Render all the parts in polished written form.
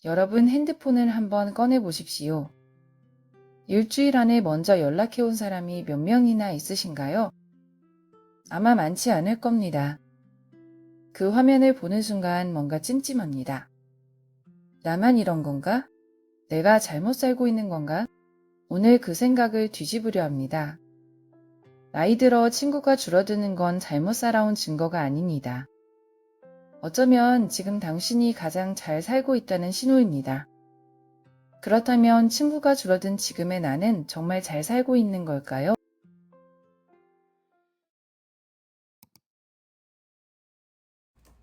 여러분 핸드폰을 한번 꺼내 보십시오. 일주일 안에 먼저 연락해온 사람이 몇 명이나 있으신가요? 아마 많지 않을 겁니다. 그 화면을 보는 순간 뭔가 찜찜합니다. 나만 이런 건가? 내가 잘못 살고 있는 건가? 오늘 그 생각을 뒤집으려 합니다. 나이 들어 친구가 줄어드는 건 잘못 살아온 증거가 아닙니다. 어쩌면 지금 당신이 가장 잘 살고 있다는 신호입니다. 그렇다면 친구가 줄어든 지금의 나는 정말 잘 살고 있는 걸까요?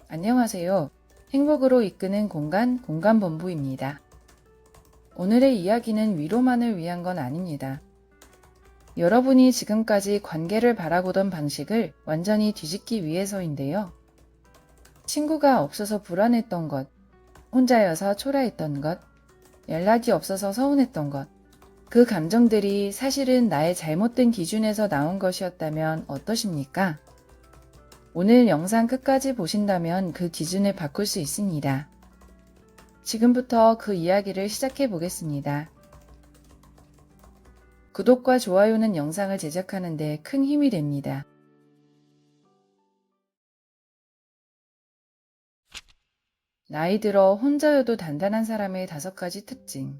안녕하세요. 행복으로 이끄는 공간, 공간본부입니다. 오늘의 이야기는 위로만을 위한 건 아닙니다. 여러분이 지금까지 관계를 바라보던 방식을 완전히 뒤집기 위해서인데요. 친구가 없어서 불안했던 것, 혼자여서 초라했던 것, 연락이 없어서 서운했던 것, 그 감정들이 사실은 나의 잘못된 기준에서 나온 것이었다면 어떠십니까? 오늘 영상 끝까지 보신다면 그 기준을 바꿀 수 있습니다. 지금부터 그 이야기를 시작해 보겠습니다. 구독과 좋아요는 영상을 제작하는 데 큰 힘이 됩니다. 나이 들어 혼자여도 단단한 사람의 5가지 특징.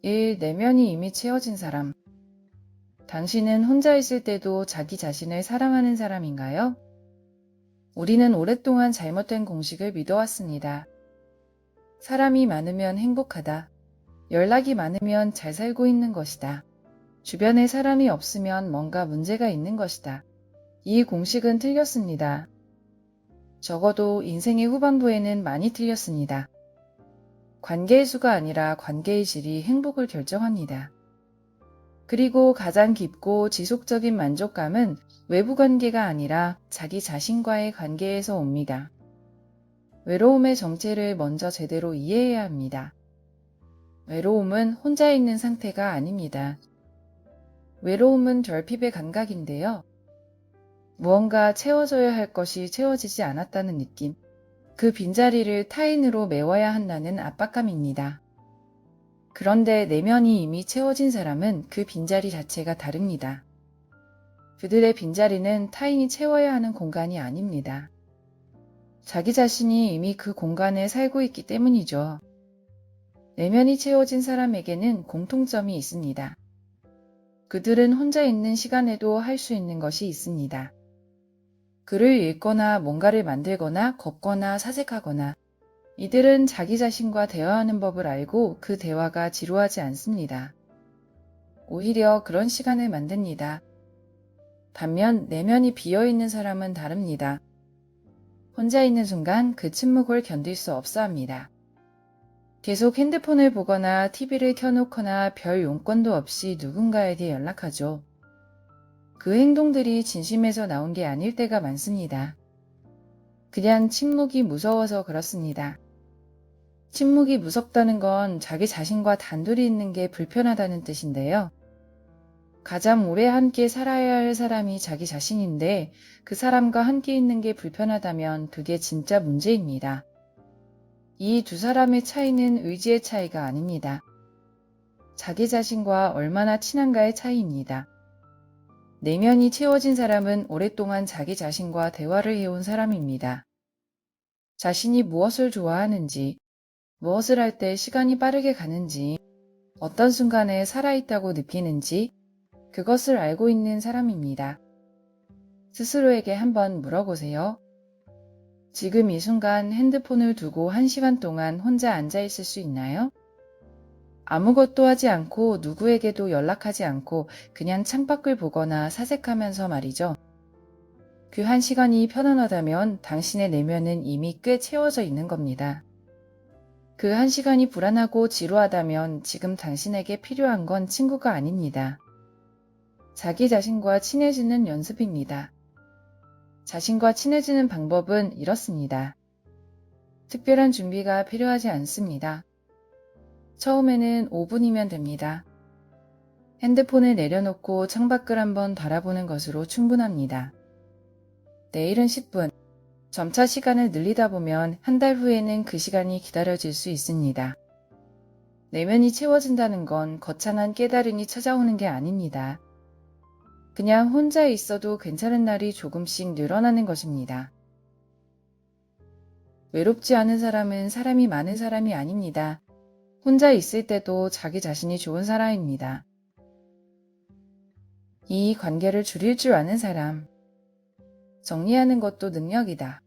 1. 내면이 이미 채워진 사람. 당신은 혼자 있을 때도 자기 자신을 사랑하는 사람인가요? 우리는 오랫동안 잘못된 공식을 믿어왔습니다. 사람이 많으면 행복하다. 연락이 많으면 잘 살고 있는 것이다. 주변에 사람이 없으면 뭔가 문제가 있는 것이다. 이 공식은 틀렸습니다. 적어도 인생의 후반부에는 많이 틀렸습니다. 관계의 수가 아니라 관계의 질이 행복을 결정합니다. 그리고 가장 깊고 지속적인 만족감은 외부 관계가 아니라 자기 자신과의 관계에서 옵니다. 외로움의 정체를 먼저 제대로 이해해야 합니다. 외로움은 혼자 있는 상태가 아닙니다. 외로움은 결핍의 감각인데요. 무언가 채워져야 할 것이 채워지지 않았다는 느낌, 그 빈자리를 타인으로 메워야 한다는 압박감입니다. 그런데 내면이 이미 채워진 사람은 그 빈자리 자체가 다릅니다. 그들의 빈자리는 타인이 채워야 하는 공간이 아닙니다. 자기 자신이 이미 그 공간에 살고 있기 때문이죠. 내면이 채워진 사람에게는 공통점이 있습니다. 그들은 혼자 있는 시간에도 할 수 있는 것이 있습니다. 글을 읽거나 뭔가를 만들거나 걷거나 사색하거나, 이들은 자기 자신과 대화하는 법을 알고 그 대화가 지루하지 않습니다. 오히려 그런 시간을 만듭니다. 반면 내면이 비어있는 사람은 다릅니다. 혼자 있는 순간 그 침묵을 견딜 수 없어 합니다. 계속 핸드폰을 보거나 TV를 켜놓거나 별 용건도 없이 누군가에게 연락하죠. 그 행동들이 진심에서 나온 게 아닐 때가 많습니다. 그냥 침묵이 무서워서 그렇습니다. 침묵이 무섭다는 건 자기 자신과 단둘이 있는 게 불편하다는 뜻인데요. 가장 오래 함께 살아야 할 사람이 자기 자신인데 그 사람과 함께 있는 게 불편하다면 그게 진짜 문제입니다. 이 두 사람의 차이는 의지의 차이가 아닙니다. 자기 자신과 얼마나 친한가의 차이입니다. 내면이 채워진 사람은 오랫동안 자기 자신과 대화를 해온 사람입니다. 자신이 무엇을 좋아하는지, 무엇을 할 때 시간이 빠르게 가는지, 어떤 순간에 살아있다고 느끼는지, 그것을 알고 있는 사람입니다. 스스로에게 한번 물어보세요. 지금 이 순간 핸드폰을 두고 1시간 동안 혼자 앉아 있을 수 있나요? 아무것도 하지 않고 누구에게도 연락하지 않고 그냥 창밖을 보거나 사색하면서 말이죠. 그 1시간이 편안하다면 당신의 내면은 이미 꽤 채워져 있는 겁니다. 그 1시간이 불안하고 지루하다면 지금 당신에게 필요한 건 친구가 아닙니다. 자기 자신과 친해지는 연습입니다. 자신과 친해지는 방법은 이렇습니다. 특별한 준비가 필요하지 않습니다. 처음에는 5분이면 됩니다. 핸드폰을 내려놓고 창밖을 한번 바라보는 것으로 충분합니다. 내일은 10분, 점차 시간을 늘리다 보면 한 달 후에는 그 시간이 기다려질 수 있습니다. 내면이 채워진다는 건 거창한 깨달음이 찾아오는 게 아닙니다. 그냥 혼자 있어도 괜찮은 날이 조금씩 늘어나는 것입니다. 외롭지 않은 사람은 사람이 많은 사람이 아닙니다. 혼자 있을 때도 자기 자신이 좋은 사람입니다. 이 관계를 줄일 줄 아는 사람. 정리하는 것도 능력이다.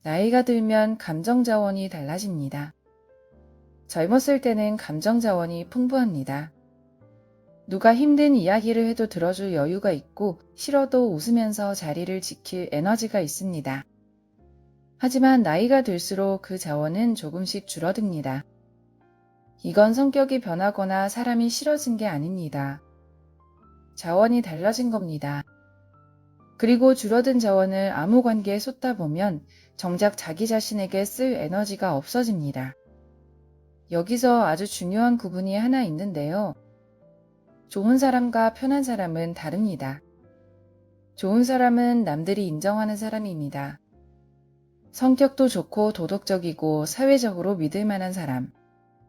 나이가 들면 감정 자원이 달라집니다. 젊었을 때는 감정 자원이 풍부합니다. 누가 힘든 이야기를 해도 들어줄 여유가 있고 싫어도 웃으면서 자리를 지킬 에너지가 있습니다. 하지만 나이가 들수록 그 자원은 조금씩 줄어듭니다. 이건 성격이 변하거나 사람이 싫어진 게 아닙니다. 자원이 달라진 겁니다. 그리고 줄어든 자원을 아무 관계에 쏟다 보면 정작 자기 자신에게 쓸 에너지가 없어집니다. 여기서 아주 중요한 구분이 하나 있는데요. 좋은 사람과 편한 사람은 다릅니다. 좋은 사람은 남들이 인정하는 사람입니다. 성격도 좋고 도덕적이고 사회적으로 믿을 만한 사람.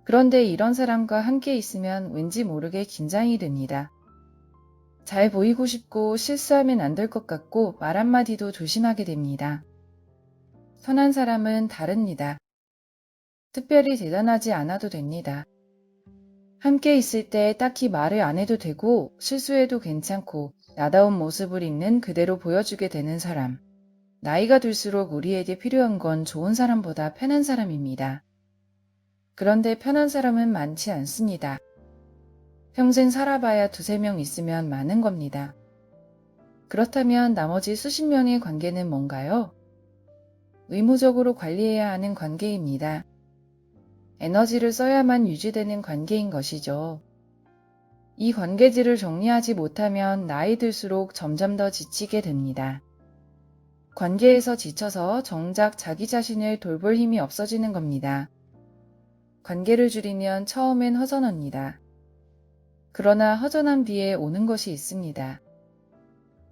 그런데 이런 사람과 함께 있으면 왠지 모르게 긴장이 됩니다. 잘 보이고 싶고 실수하면 안 될 것 같고 말 한마디도 조심하게 됩니다. 선한 사람은 다릅니다. 특별히 대단하지 않아도 됩니다. 함께 있을 때 딱히 말을 안 해도 되고 실수해도 괜찮고 나다운 모습을 있는 그대로 보여주게 되는 사람. 나이가 들수록 우리에게 필요한 건 좋은 사람보다 편한 사람입니다. 그런데 편한 사람은 많지 않습니다. 평생 살아봐야 두세 명 있으면 많은 겁니다. 그렇다면 나머지 수십 명의 관계는 뭔가요? 의무적으로 관리해야 하는 관계입니다. 에너지를 써야만 유지되는 관계인 것이죠. 이 관계들을 정리하지 못하면 나이 들수록 점점 더 지치게 됩니다. 관계에서 지쳐서 정작 자기 자신을 돌볼 힘이 없어지는 겁니다. 관계를 줄이면 처음엔 허전합니다. 그러나 허전한 뒤에 오는 것이 있습니다.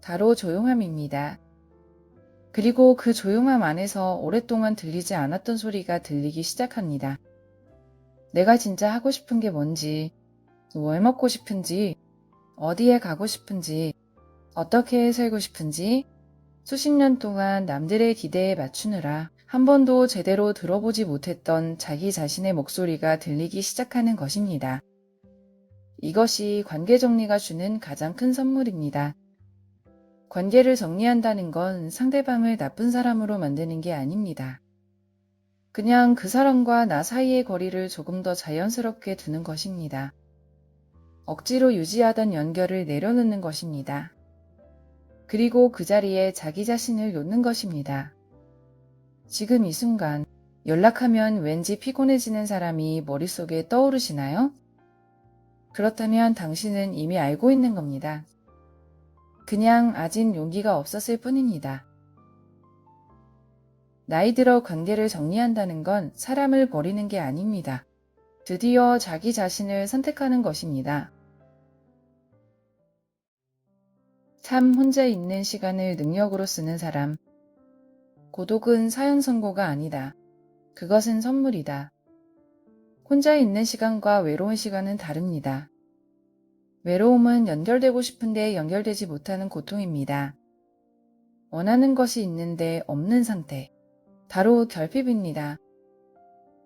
바로 조용함입니다. 그리고 그 조용함 안에서 오랫동안 들리지 않았던 소리가 들리기 시작합니다. 내가 진짜 하고 싶은 게 뭔지, 뭘 먹고 싶은지, 어디에 가고 싶은지, 어떻게 살고 싶은지, 수십 년 동안 남들의 기대에 맞추느라 한 번도 제대로 들어보지 못했던 자기 자신의 목소리가 들리기 시작하는 것입니다. 이것이 관계 정리가 주는 가장 큰 선물입니다. 관계를 정리한다는 건 상대방을 나쁜 사람으로 만드는 게 아닙니다. 그냥 그 사람과 나 사이의 거리를 조금 더 자연스럽게 두는 것입니다. 억지로 유지하던 연결을 내려놓는 것입니다. 그리고 그 자리에 자기 자신을 놓는 것입니다. 지금 이 순간 연락하면 왠지 피곤해지는 사람이 머릿속에 떠오르시나요? 그렇다면 당신은 이미 알고 있는 겁니다. 그냥 아직 용기가 없었을 뿐입니다. 나이 들어 관계를 정리한다는 건 사람을 버리는 게 아닙니다. 드디어 자기 자신을 선택하는 것입니다. 참 혼자 있는 시간을 능력으로 쓰는 사람. 고독은 사형 선고가 아니다. 그것은 선물이다. 혼자 있는 시간과 외로운 시간은 다릅니다. 외로움은 연결되고 싶은데 연결되지 못하는 고통입니다. 원하는 것이 있는데 없는 상태. 바로 결핍입니다.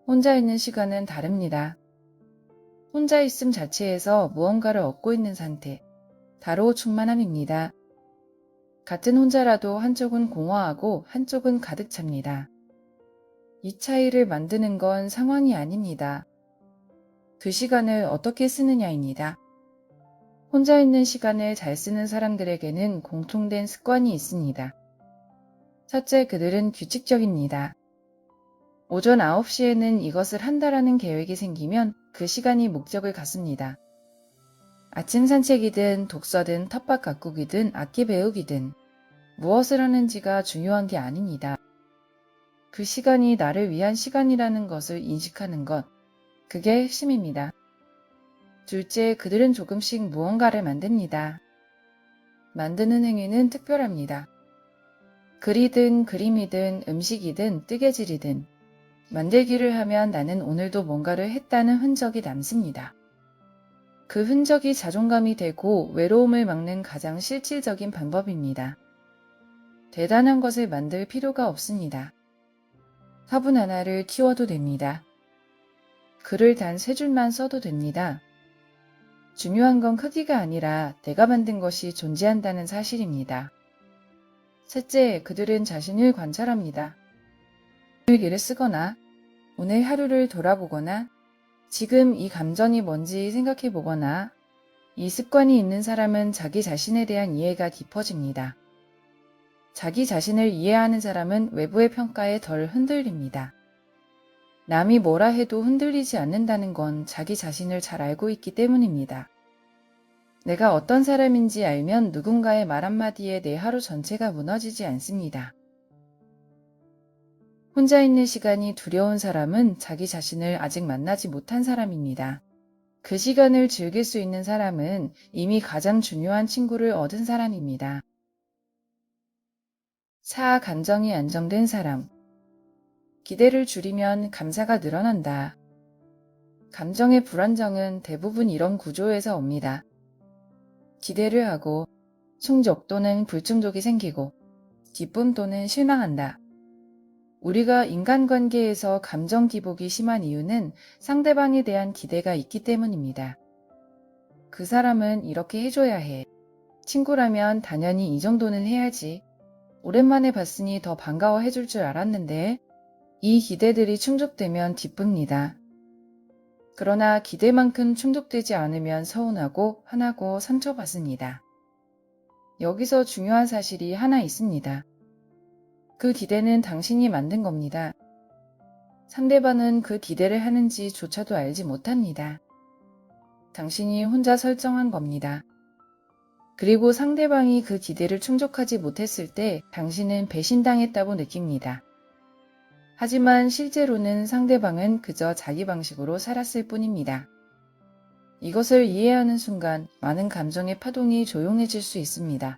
혼자 있는 시간은 다릅니다. 혼자 있음 자체에서 무언가를 얻고 있는 상태. 바로 충만함입니다. 같은 혼자라도 한쪽은 공허하고 한쪽은 가득 찹니다. 이 차이를 만드는 건 상황이 아닙니다. 그 시간을 어떻게 쓰느냐입니다. 혼자 있는 시간을 잘 쓰는 사람들에게는 공통된 습관이 있습니다. 첫째, 그들은 규칙적입니다. 오전 9시에는 이것을 한다라는 계획이 생기면 그 시간이 목적을 갖습니다. 아침 산책이든 독서든 텃밭 가꾸기든 악기 배우기든 무엇을 하는지가 중요한 게 아닙니다. 그 시간이 나를 위한 시간이라는 것을 인식하는 것, 그게 핵심입니다. 둘째, 그들은 조금씩 무언가를 만듭니다. 만드는 행위는 특별합니다. 글이든 그림이든 음식이든 뜨개질이든 만들기를 하면 나는 오늘도 뭔가를 했다는 흔적이 남습니다. 그 흔적이 자존감이 되고 외로움을 막는 가장 실질적인 방법입니다. 대단한 것을 만들 필요가 없습니다. 화분 하나를 키워도 됩니다. 글을 단 3줄만 써도 됩니다. 중요한 건 크기가 아니라 내가 만든 것이 존재한다는 사실입니다. 셋째, 그들은 자신을 관찰합니다. 일기를 쓰거나 오늘 하루를 돌아보거나 지금 이 감정이 뭔지 생각해 보거나 이 습관이 있는 사람은 자기 자신에 대한 이해가 깊어집니다. 자기 자신을 이해하는 사람은 외부의 평가에 덜 흔들립니다. 남이 뭐라 해도 흔들리지 않는다는 건 자기 자신을 잘 알고 있기 때문입니다. 내가 어떤 사람인지 알면 누군가의 말 한마디에 내 하루 전체가 무너지지 않습니다. 혼자 있는 시간이 두려운 사람은 자기 자신을 아직 만나지 못한 사람입니다. 그 시간을 즐길 수 있는 사람은 이미 가장 중요한 친구를 얻은 사람입니다. 4. 감정이 안정된 사람. 기대를 줄이면 감사가 늘어난다. 감정의 불안정은 대부분 이런 구조에서 옵니다. 기대를 하고 충족 또는 불충족이 생기고 기쁨 또는 실망한다. 우리가 인간관계에서 감정 기복이 심한 이유는 상대방에 대한 기대가 있기 때문입니다. 그 사람은 이렇게 해줘야 해. 친구라면 당연히 이 정도는 해야지. 오랜만에 봤으니 더 반가워해줄 줄 알았는데 이 기대들이 충족되면 기쁩니다. 그러나 기대만큼 충족되지 않으면 서운하고 화나고 상처받습니다. 여기서 중요한 사실이 하나 있습니다. 그 기대는 당신이 만든 겁니다. 상대방은 그 기대를 하는지조차도 알지 못합니다. 당신이 혼자 설정한 겁니다. 그리고 상대방이 그 기대를 충족하지 못했을 때 당신은 배신당했다고 느낍니다. 하지만 실제로는 상대방은 그저 자기 방식으로 살았을 뿐입니다. 이것을 이해하는 순간 많은 감정의 파동이 조용해질 수 있습니다.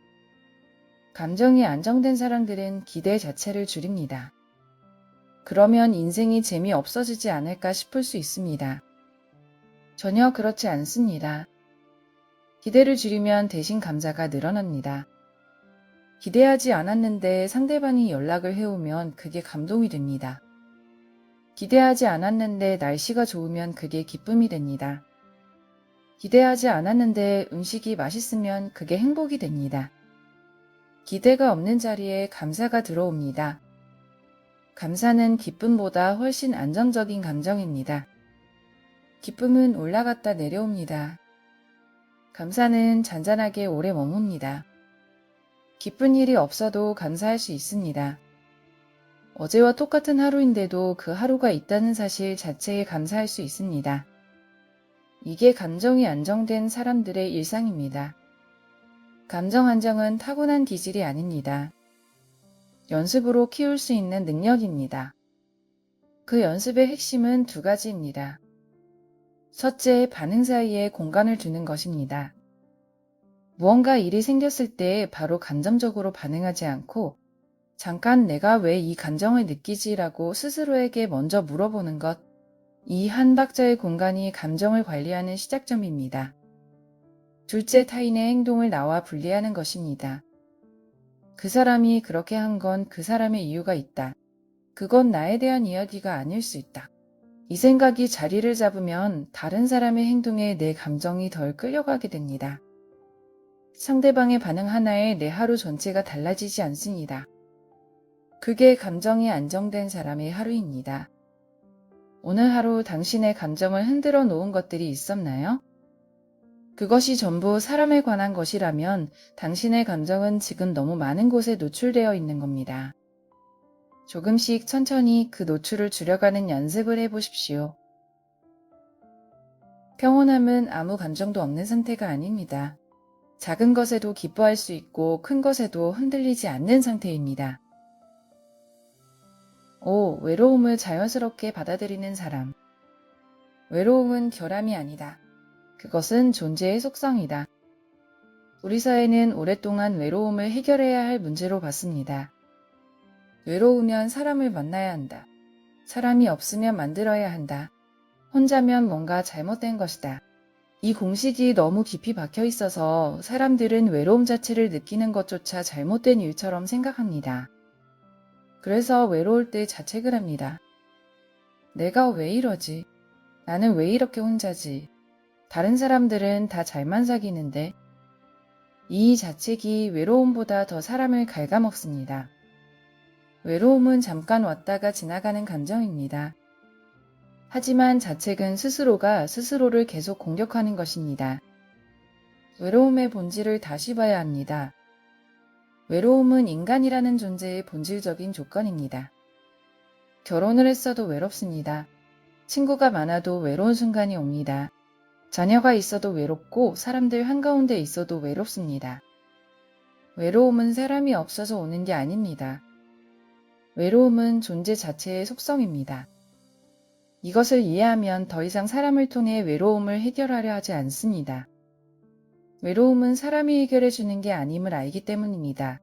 감정이 안정된 사람들은 기대 자체를 줄입니다. 그러면 인생이 재미없어지지 않을까 싶을 수 있습니다. 전혀 그렇지 않습니다. 기대를 줄이면 대신 감사가 늘어납니다. 기대하지 않았는데 상대방이 연락을 해오면 그게 감동이 됩니다. 기대하지 않았는데 날씨가 좋으면 그게 기쁨이 됩니다. 기대하지 않았는데 음식이 맛있으면 그게 행복이 됩니다. 기대가 없는 자리에 감사가 들어옵니다. 감사는 기쁨보다 훨씬 안정적인 감정입니다. 기쁨은 올라갔다 내려옵니다. 감사는 잔잔하게 오래 머뭅니다. 기쁜 일이 없어도 감사할 수 있습니다. 어제와 똑같은 하루인데도 그 하루가 있다는 사실 자체에 감사할 수 있습니다. 이게 감정이 안정된 사람들의 일상입니다. 감정 안정은 타고난 기질이 아닙니다. 연습으로 키울 수 있는 능력입니다. 그 연습의 핵심은 2가지입니다. 첫째, 반응 사이에 공간을 두는 것입니다. 무언가 일이 생겼을 때 바로 감정적으로 반응하지 않고 잠깐 내가 왜 이 감정을 느끼지라고 스스로에게 먼저 물어보는 것, 이 한 박자의 공간이 감정을 관리하는 시작점입니다. 둘째, 타인의 행동을 나와 분리하는 것입니다. 그 사람이 그렇게 한 건 그 사람의 이유가 있다. 그건 나에 대한 이야기가 아닐 수 있다. 이 생각이 자리를 잡으면 다른 사람의 행동에 내 감정이 덜 끌려가게 됩니다. 상대방의 반응 하나에 내 하루 전체가 달라지지 않습니다. 그게 감정이 안정된 사람의 하루입니다. 오늘 하루 당신의 감정을 흔들어 놓은 것들이 있었나요? 그것이 전부 사람에 관한 것이라면 당신의 감정은 지금 너무 많은 곳에 노출되어 있는 겁니다. 조금씩 천천히 그 노출을 줄여가는 연습을 해보십시오. 평온함은 아무 감정도 없는 상태가 아닙니다. 작은 것에도 기뻐할 수 있고 큰 것에도 흔들리지 않는 상태입니다. 5. 외로움을 자연스럽게 받아들이는 사람. 외로움은 결함이 아니다. 그것은 존재의 속성이다. 우리 사회는 오랫동안 외로움을 해결해야 할 문제로 봤습니다. 외로우면 사람을 만나야 한다. 사람이 없으면 만들어야 한다. 혼자면 뭔가 잘못된 것이다. 이 공식이 너무 깊이 박혀 있어서 사람들은 외로움 자체를 느끼는 것조차 잘못된 일처럼 생각합니다. 그래서 외로울 때 자책을 합니다. 내가 왜 이러지? 나는 왜 이렇게 혼자지? 다른 사람들은 다 잘만 사귀는데. 이 자책이 외로움보다 더 사람을 갉아먹습니다. 외로움은 잠깐 왔다가 지나가는 감정입니다. 하지만 자책은 스스로가 스스로를 계속 공격하는 것입니다. 외로움의 본질을 다시 봐야 합니다. 외로움은 인간이라는 존재의 본질적인 조건입니다. 결혼을 했어도 외롭습니다. 친구가 많아도 외로운 순간이 옵니다. 자녀가 있어도 외롭고 사람들 한가운데 있어도 외롭습니다. 외로움은 사람이 없어서 오는 게 아닙니다. 외로움은 존재 자체의 속성입니다. 이것을 이해하면 더 이상 사람을 통해 외로움을 해결하려 하지 않습니다. 외로움은 사람이 해결해 주는 게 아님을 알기 때문입니다.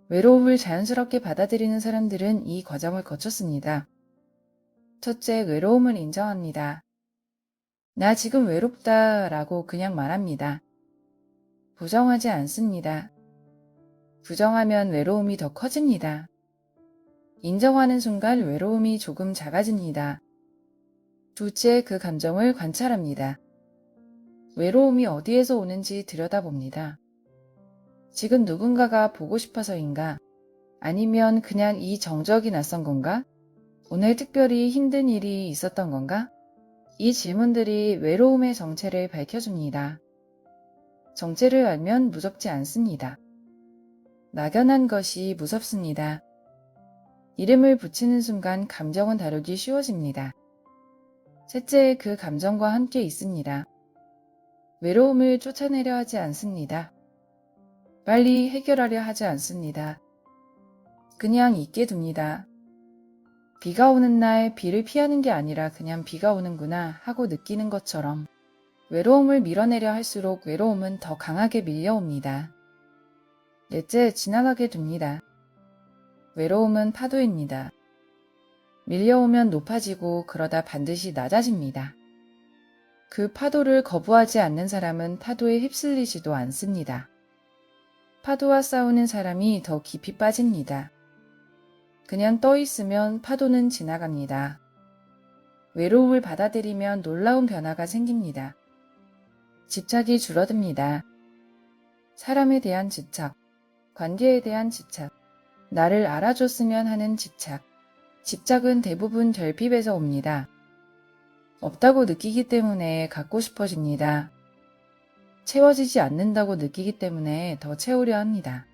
외로움을 자연스럽게 받아들이는 사람들은 이 과정을 거쳤습니다. 첫째, 외로움을 인정합니다. 나 지금 외롭다 라고 그냥 말합니다. 부정하지 않습니다. 부정하면 외로움이 더 커집니다. 인정하는 순간 외로움이 조금 작아집니다. 둘째, 그 감정을 관찰합니다. 외로움이 어디에서 오는지 들여다봅니다. 지금 누군가가 보고 싶어서인가? 아니면 그냥 이 정적이 낯선 건가? 오늘 특별히 힘든 일이 있었던 건가? 이 질문들이 외로움의 정체를 밝혀줍니다. 정체를 알면 무섭지 않습니다. 막연한 것이 무섭습니다. 이름을 붙이는 순간 감정은 다루기 쉬워집니다. 셋째, 그 감정과 함께 있습니다. 외로움을 쫓아내려 하지 않습니다. 빨리 해결하려 하지 않습니다. 그냥 있게 둡니다. 비가 오는 날 비를 피하는 게 아니라 그냥 비가 오는구나 하고 느끼는 것처럼 외로움을 밀어내려 할수록 외로움은 더 강하게 밀려옵니다. 넷째, 지나가게 둡니다. 외로움은 파도입니다. 밀려오면 높아지고 그러다 반드시 낮아집니다. 그 파도를 거부하지 않는 사람은 파도에 휩쓸리지도 않습니다. 파도와 싸우는 사람이 더 깊이 빠집니다. 그냥 떠 있으면 파도는 지나갑니다. 외로움을 받아들이면 놀라운 변화가 생깁니다. 집착이 줄어듭니다. 사람에 대한 집착, 관계에 대한 집착, 나를 알아줬으면 하는 집착. 집착은 대부분 결핍에서 옵니다. 없다고 느끼기 때문에 갖고 싶어집니다. 채워지지 않는다고 느끼기 때문에 더 채우려 합니다.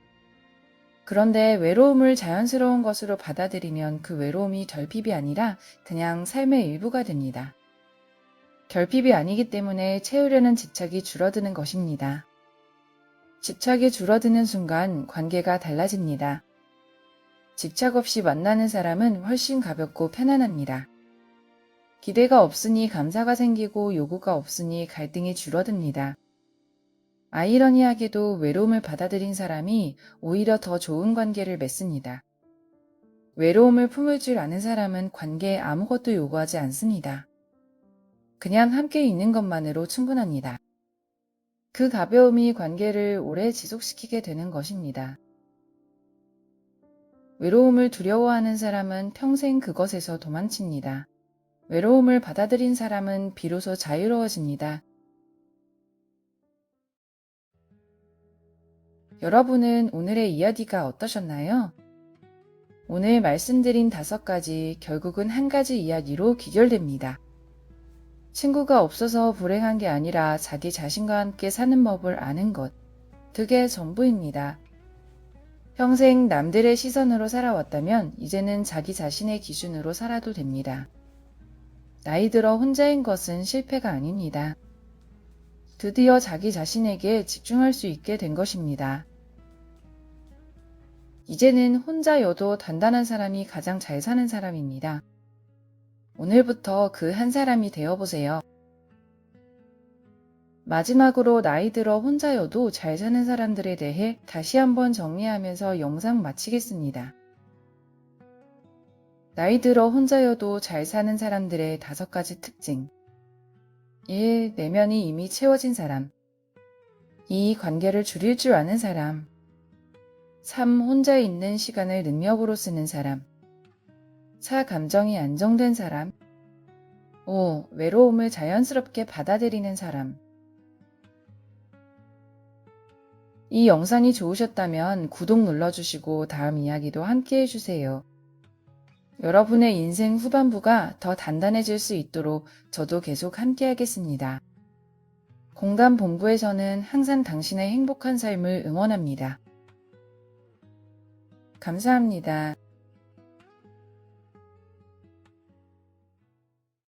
그런데 외로움을 자연스러운 것으로 받아들이면 그 외로움이 결핍이 아니라 그냥 삶의 일부가 됩니다. 결핍이 아니기 때문에 채우려는 집착이 줄어드는 것입니다. 집착이 줄어드는 순간 관계가 달라집니다. 집착 없이 만나는 사람은 훨씬 가볍고 편안합니다. 기대가 없으니 감사가 생기고 요구가 없으니 갈등이 줄어듭니다. 아이러니하게도 외로움을 받아들인 사람이 오히려 더 좋은 관계를 맺습니다. 외로움을 품을 줄 아는 사람은 관계에 아무것도 요구하지 않습니다. 그냥 함께 있는 것만으로 충분합니다. 그 가벼움이 관계를 오래 지속시키게 되는 것입니다. 외로움을 두려워하는 사람은 평생 그것에서 도망칩니다. 외로움을 받아들인 사람은 비로소 자유로워집니다. 여러분은 오늘의 이야기가 어떠셨나요? 오늘 말씀드린 5가지 결국은 한 가지 이야기로 귀결됩니다. 친구가 없어서 불행한 게 아니라 자기 자신과 함께 사는 법을 아는 것, 그게 전부입니다. 평생 남들의 시선으로 살아왔다면 이제는 자기 자신의 기준으로 살아도 됩니다. 나이 들어 혼자인 것은 실패가 아닙니다. 드디어 자기 자신에게 집중할 수 있게 된 것입니다. 이제는 혼자여도 단단한 사람이 가장 잘 사는 사람입니다. 오늘부터 그 한 사람이 되어보세요. 마지막으로 나이 들어 혼자여도 잘 사는 사람들에 대해 다시 한번 정리하면서 영상 마치겠습니다. 나이 들어 혼자여도 잘 사는 사람들의 5가지 특징. 1. 내면이 이미 채워진 사람. 2. 관계를 줄일 줄 아는 사람. 3. 혼자 있는 시간을 능력으로 쓰는 사람. 4. 감정이 안정된 사람. 5. 외로움을 자연스럽게 받아들이는 사람. 이 영상이 좋으셨다면 구독 눌러주시고 다음 이야기도 함께 해주세요. 여러분의 인생 후반부가 더 단단해질 수 있도록 저도 계속 함께 하겠습니다. 공감본부에서는 항상 당신의 행복한 삶을 응원합니다. 감사합니다.